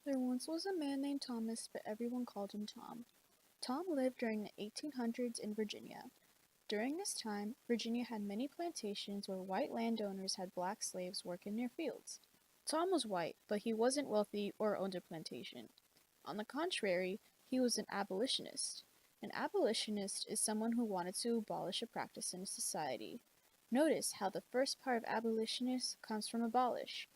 There once was a man named Thomas, but everyone called him Tom. Tom lived during the 1800s in Virginia. During this time, Virginia had many plantations where white landowners had black slaves work in their fields. Tom was white, but he wasn't wealthy or owned a plantation. On the contrary, he was an abolitionist. An abolitionist is someone who wanted to abolish a practice in a society. Notice how the first part of abolitionist comes from abolish.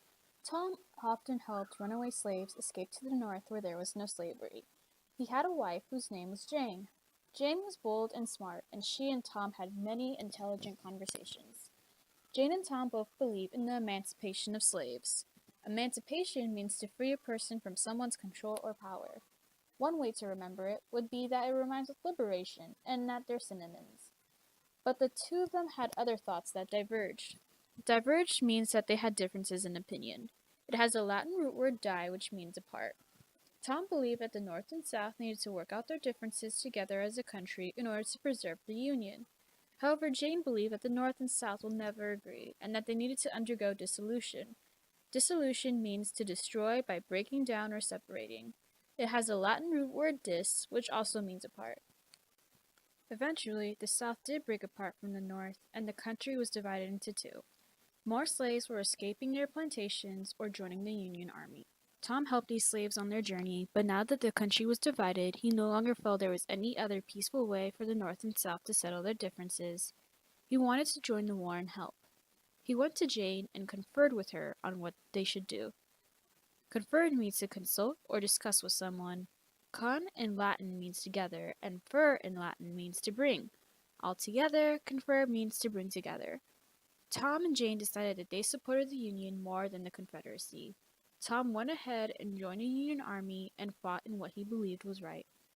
Tom often helped runaway slaves escape to the north where there was no slavery. He had a wife whose name was Jane. Jane was bold and smart, and she and Tom had many intelligent conversations. Jane and Tom both believe in the emancipation of slaves. Emancipation means to free a person from someone's control or power. One way to remember it would be that it rhymes with liberation, and that they're synonyms. But the two of them had other thoughts that diverged. Diverged means that they had differences in opinion. It has a Latin root word die, which means apart. Tom believed that the North and South needed to work out their differences together as a country in order to preserve the Union. However, Jane believed that the North and South will never agree, and that they needed to undergo dissolution. Dissolution means to destroy by breaking down or separating. It has a Latin root word dis, which also means apart. Eventually, the South did break apart from the North, and the country was divided into two. More slaves were escaping their plantations or joining the Union Army. Tom helped these slaves on their journey, but now that the country was divided, he no longer felt there was any other peaceful way for the North and South to settle their differences. He wanted to join the war and help. He went to Jane and conferred with her on what they should do. Conferred means to consult or discuss with someone. Con in Latin means together, and fer in Latin means to bring. Altogether, confer means to bring together. Tom and Jane decided that they supported the Union more than the Confederacy. Tom went ahead and joined the Union Army and fought in what he believed was right.